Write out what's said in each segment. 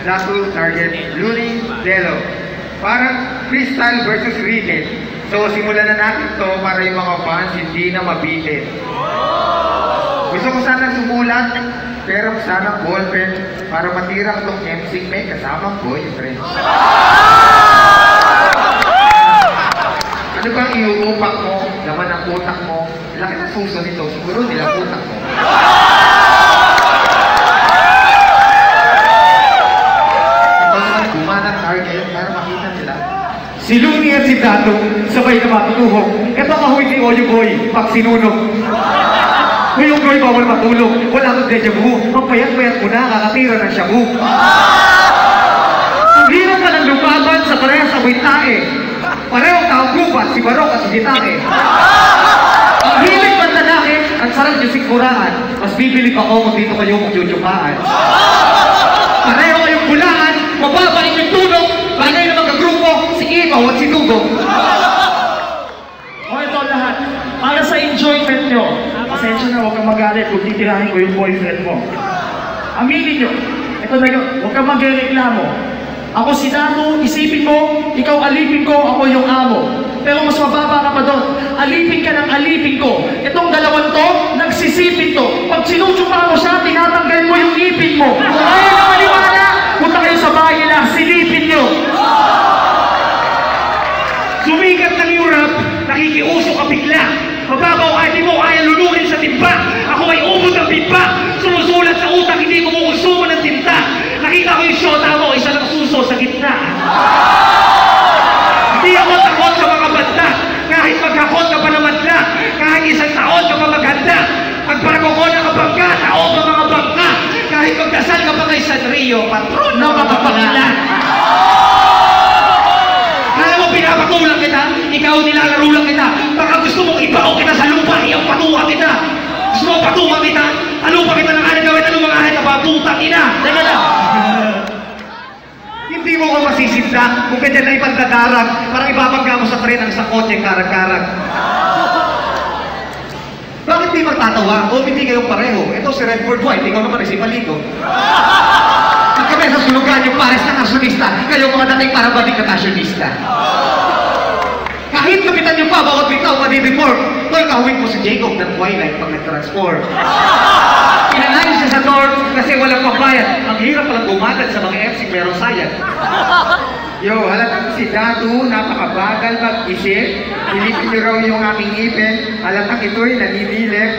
Last target, Luni Delo. Parang freestyle versus written. So simulan na natin to para yung mga fans hindi na mabitin. Gusto ko sana sumulat, pero sana ballpen para matira tong MC may kasamang boyfriend. Ano bang iuupak mo? Laman ang utak mo? Laki na suso nito, siguro nilang utak mo. Si Luni at si Dato, sabay na matutuhog. Ito kahoy ni Oyugoy, pag sinunog. Oyugoy, bawal matulog. Wala kang deja vu. Ang payat-payat mo na, kakatira ng shabu. Ang hirap ka ng lumaban sa parehas sa tae. Pareho taong gubat, si Barok at si Gitae. Ang hilig man lalaki, at sarap niyo siguraan. Mas bibili pa ako kung dito kayo magjujukaan. Pareho kayong bulaan, mababa inyong tulog. Bagay na magkagrupo, si Ibaw at si Dugo. O ito lahat, para sa enjoyment nyo, pasensya na, huwag kang magalit kung titirahin ko yung boyfriend mo. Aminin nyo, ito na yun, huwag kang magreklamo. Ako si Dato, isipin mo, ikaw alipin ko, ako yung amo. Pero mas mababa ka pa doon, alipin ka ng alipin ko. Itong dalawan to, nagsisipin to. Pag sinusupa mo siya, tinatanggal mo yung ipin mo. Kung ayaw na maniwala, punta kayo sa bahay nila, silipin nyo. Sumikat ng Europe, nakikiuso ka bigla. Mababaw ate mo, kaya lulurin sa timba. Ako ay ubod ng timba. Sumusulat sa utak, hindi kumukonsumo ng tinta. Nakita ko yung shota mo, isa lang suso sa gitna. Hindi ako takot sa mga banda. Kahit magkakot ka pa na madla. Kahit isang taon ka pa maghanda. Pagparakokona ka bangga, tao ka mga bangka. Kahit magdasal ka pa kay San Rio, patron na makapangala. Kaya mo pinapatulang kita, ikaw nilalaro lang kita. Baka gusto mong ibaw kita sa lupa, iyang patuwa kita. Gusto mong patuwa kita, ano pa kita ng anong gawin, anong mga ahit na putang ina. Teka lang. Hindi mo ko masisinda kung ganyan na ipagdadarag parang ibabangga mo sa tren ang sa kotse karag-karag. Bakit di magtatawa? O hindi kayong pareho? Ito si Redford White, ikaw naman ay si Palito. At kami sa sulugan yung pares ng asyonista, kayo mga dating parabading katasyonista. Kahit kapitan yung pa, bawat bitaw madi-report. Tol, kahawin mo si Jacob ng Twilight pag nag-transport. Pinangayon siya sa North kasi walang pambayad. Ang hirap palang gumagal sa mga MC merong sayad. Yo, halatang si Dato, napakabagal mag-isip. Ilipin niyo raw yung aking ngipin. Halatang ito'y naninilip.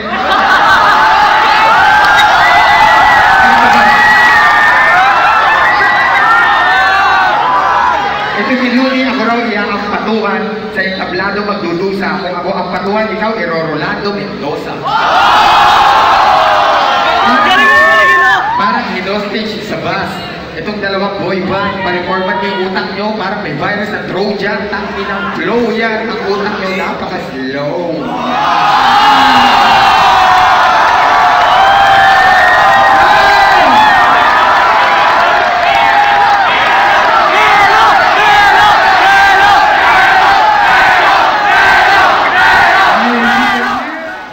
Ito si Luni, ako raw iyang ang patuan. Sa entablado magdudusa. Kung ako ang patuan, ikaw Rolando Mendoza. Parang hinostage sa bus. Itong dalawang boy band, pariformat niyo yung utak nyo, parang may virus ng Trojan, tangin ng flow yan. Ang utak nyo napaka-slow.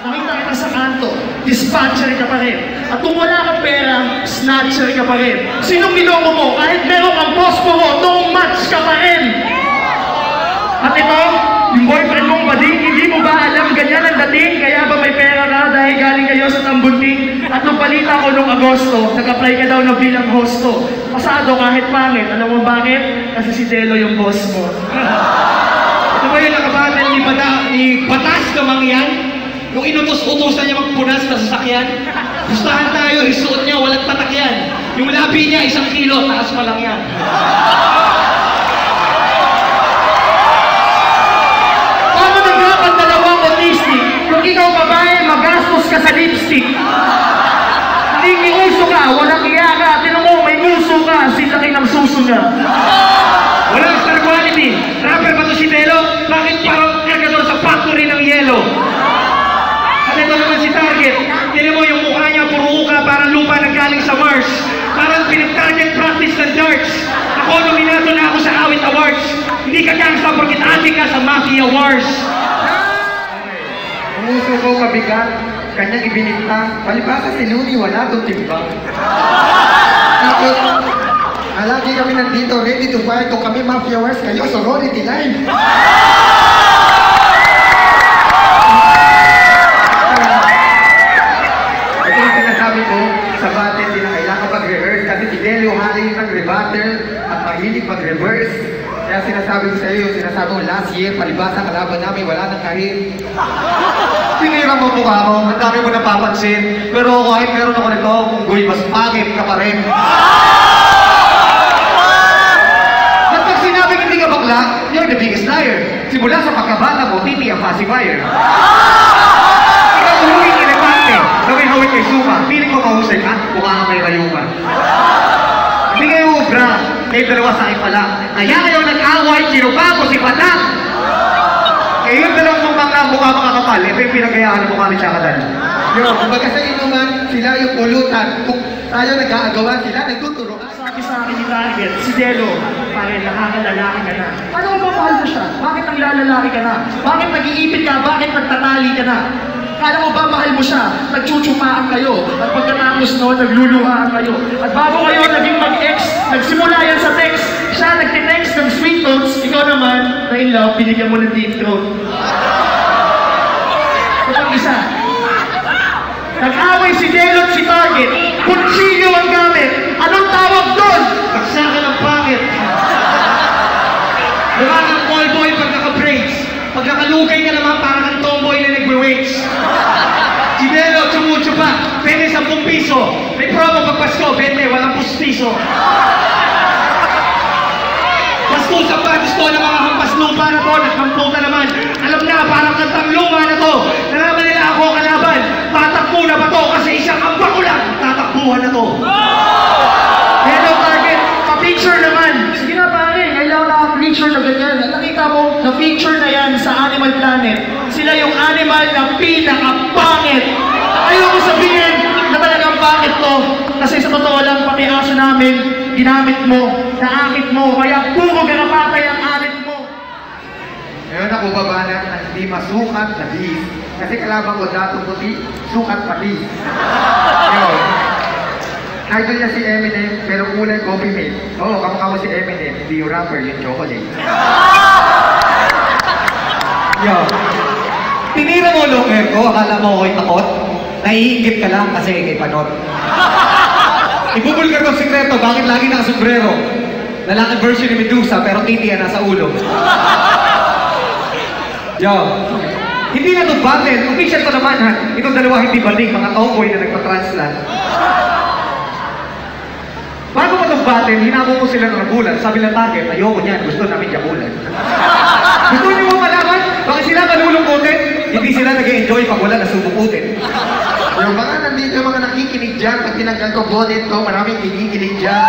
Nakita kita sa kanto, dispatcher ka pa rin. At kung wala kang pera, snatcher ka pa rin. Sinong niloko mo? Kahit meron kang boss mo, noong match ka pa rin. At ito, yung boyfriend mong bading, hindi mo ba alam ganyan ang dating? Kaya ba may pera ka dahil galing kayo sa tambunting? At nung balita ko nung Agosto, nag-apply ka daw na bilang hosto. Pasado kahit pangit. Alam mo bakit? Kasi si Delo yung boss mo. Ito ba yung nakabatal ni Batas kamang yan? Yung inutos-utosan niya magpunas sa sasakyan? Gustahan tayo, isuot niya, walang tatak yan. Yung labi niya, 1 kilo, taas pa lang yan. Paano naglapan dalawang autistic? Kung ikaw babae, magastos ka sa lipstick. Nakikiuso ka, walang iya ka. Tinan mo, may gusto ka, silaki ng suso na. Walang star quality. Rapper ba ito si Delo? Bakit parang kargador sa factory ng yelo? At ito naman si Target. Tinan mo yung mukha niya, puro uka, parang lupa na galing sa Mars. Parang pinag-target practice ng darts. Ako, nominato na ako sa Awit Awards. ka gangsta porque adik ka sa Mafia Wars. Umuso ko mabigat, kanyang ibinigta. Palibasa si Looney, wala itong timbang. Tapos, lagi kami nandito, ready to fight. Kung kami Mafia Wars, kayo sorority line. Ito yung sinasabi ko, sa battle, di na kailangan mag-rehearse kasi si Delio haling ng rebattle at mahilig mag-reverse. Kaya sinasabi ko sa iyo, sinasabi ko last year, palibasa kalaban namin, wala nang kahit. Tinira mo mukha mo, ang dami mo napapansin. Pero kahit meron ako nito, kung guy, mas pangit ka pa rin. At pag sinabing hindi ka bakla, you're the biggest liar. Simula sa pagkabata mo, titi ang pacifier. Ikaw umuwing elepante, na may hawit kay Suma. Piling mo mahusay ka, mukha ka may rayuma. Hindi kayo ubra, kayo dalawa sa akin pala. Kaya kayo nag-away, kinupa ko si Patang. Eh, yung dalawang mukha mga kapal, ito yung pinagayaan ng mukha ni Chakadan. Kumbaga sa inuman, sila yung pulutan. Kung tayo nag-aagawan, sila nagtuturoan. Sabi sa akin ni Target, si Delo, pare, nakakalalaki ka na. Ano ba mahal mo siya? Bakit ang lalalaki ka na? Bakit nag-iipit ka? Bakit nagtatali ka na? Kala mo ba mahal mo siya? Nagchuchumaan kayo. At pagkatapos noon, nagluluhaan kayo. At bago kayo naging mag-ex, nagsimula yan sa text. Siya nagtitext ng sweet notes. Ikaw naman, na in love, binigyan mo ng deep throat. Ito ang isa. Nag-away si Delo at si Target. Kutsilyo ang gamit. Anong tawag doon? Baksakan ng pangit. Mukha kang callboy pag naka-braids. Pag nakalugay ka naman, parang kang tomboy na nagwe-weights. Si Delo, tsumucho pa. Pwede 10 piso. May promo pag Pasko, 20, walang pustiso. Pastusan pa, gusto ng mga hampas lupa na to. Nagkamputa naman. Alam na, parang kantang luma na to. Nalaman nila ako kalaban. Tatakbo na ba to? Kasi isang ambak ko lang. Tatakbuhan na to. Hello, Target. Pa-picture naman. Sige na, pare. Kailangan na picture na ganyan. Nakita mo, na-picture na yan sa Animal Planet. Sila yung animal na pinaka-pangit. Ayoko sabihin na talagang pangit to. Kasi sa totoo lang, pati aso namin, ginamit mo, naakit mo, kaya puro garapatay ang alit mo. Ngayon ako babana na hindi masukat na bis. Kasi kalaban ko datong puti, sukat patis. Ngayon, idol niya si Eminem, pero kulay coffee milk. Oo, kamukha mo si Eminem, hindi yung rapper, yung chocolate. Yo. Tinira mo long hair ko, akala mo ako'y takot. Naiingit ka lang kasi kay Panot. Ibubulgar ko ang sikreto, bakit lagi nakasombrero? Lalaki version ni Medusa, pero titi yan nasa ulo. Yo. Hindi na ito battle. Official ko naman ha. Itong dalawa hindi banding, mga tomboy na nagpa-transplant. Bago pa itong battle, hinabong ko sila ng nagulan. Sabi ng Target, ayoko niyan, gusto namin yakulan. Gusto niyo mo malaman? Bakit sila malulungkutin? Hindi sila nag-enjoy pag wala nasubukutin. Yung mga nandito, yung mga nakikinig dyan, pag tinanggal ko bonnet ko, maraming kinikinig dyan.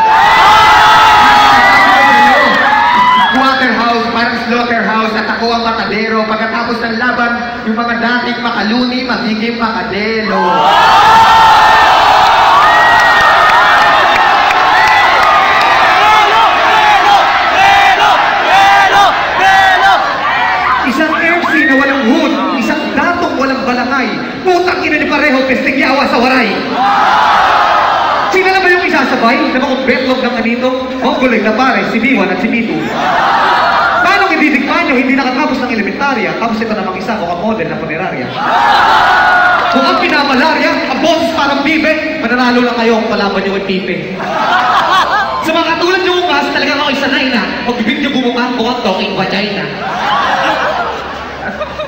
Waterhouse, parang slaughterhouse, at ako ang matadero. Pagkatapos ng laban, yung mga dating makaluni, magiging makadelo. Isang MC na walang hood, isang datong walang balangay. Putang ina ni pareho, pesting yawa sa waray. Sino na ba yung isasabay? Na mga betlog ng anito? Mongoloid na pare, si B1 at si B2. Paano ididikman nyo? Hindi nakatapos ng elementarya. Tapos ito namang isa, mukhang model ng punerarya. Kung ang pinamalarya, ang boses parang bibe, mananalo lang kayo kung palaban nyo ay pipe. Sa mga katulad nyo umas, talagang ako'y sanay na. Pag bibig nyo bumukha, mukhang talking vagina.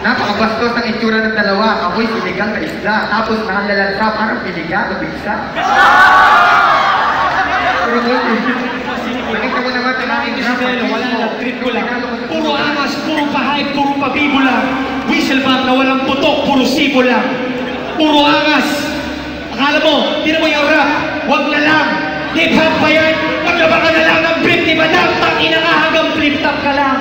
Napakabastos ng itsura ng dalawa. Ako'y sinigang na isda. Tapos nakalalasa, parang piniga o bigsa. Pero nakita mo naman ang aking Pero wala na, trip ko lang. Puro angas, puro pahay, puro pabibo lang. Whistle bang na walang putok, puro sibo lang. Puro angas. Akala mo, tira mo yung rap, wag na lang. Hip-hop pa yan, maglaba ka na lang ng beat, di ba lang? Tangina nga hanggang flip-top ka lang.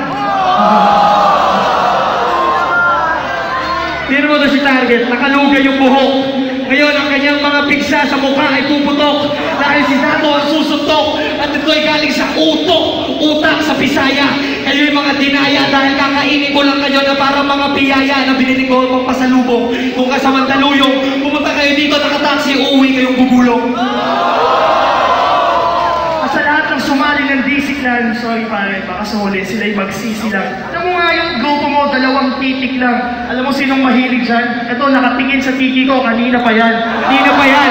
Tira mo to si Target, nakalugay yung buhok. Ngayon, ang kanyang mga pigsa sa mukha ay puputok dahil si Dato ang susuntok at ito ay galing sa utok. utang sa Bisaya. Kayo yung mga dinaya dahil kakainin ko lang kayo na parang mga biyaya na binili ko pang pasalubong. Kung kasamang daluyong, pumunta kayo dito, nakataksi, uuwi kayong bubulong. Sa lahat ng sumali ng DC Clan, sorry pare, baka sa huli sila'y magsisi lang. Alam mo nga yung grupo mo, 2 titik lang. Alam mo sinong mahilig dyan? Ito, nakatingin sa tiki ko, kanina pa yan. Kanina pa yan.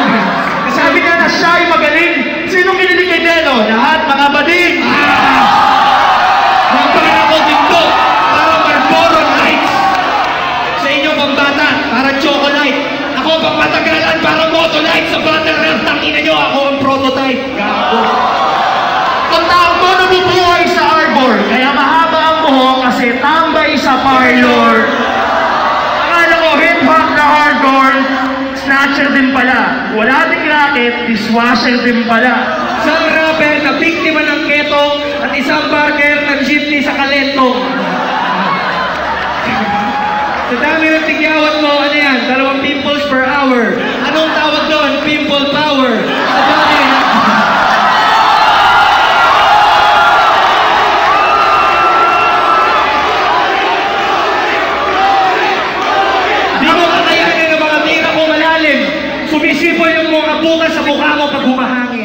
Sabi nga na siya ay magaling. Sinong kinilig kay Delo? Lahat, mga bading! Magpapin ako dito, parang Marlboro Lights. Sa inyo pambata, parang Chocolate. Ako pang matagalan, parang Motolite. Sa Buttermilk, tangina nyo, ako ang prototype. Gago. Ang tao ko nabubuhay sa arbor, kaya mahaba ang buhok kasi tambay sa parlor. Akala ko hip-hop na hardcore, snatcher din pala. Wala ding racket, dishwasher din pala. Isang rapper na biktima ng keto at isang barker ng jeepney sa Kalentong. Sa dami ng tigyawat mo, ano yan? 2 pimples per hour. Anong tawag doon? Pimple power. Sa dami. Di mo kakayanin ng mga tira ko malalim. Sumisipoy yung mga bukas sa mukha mo pag humahangin.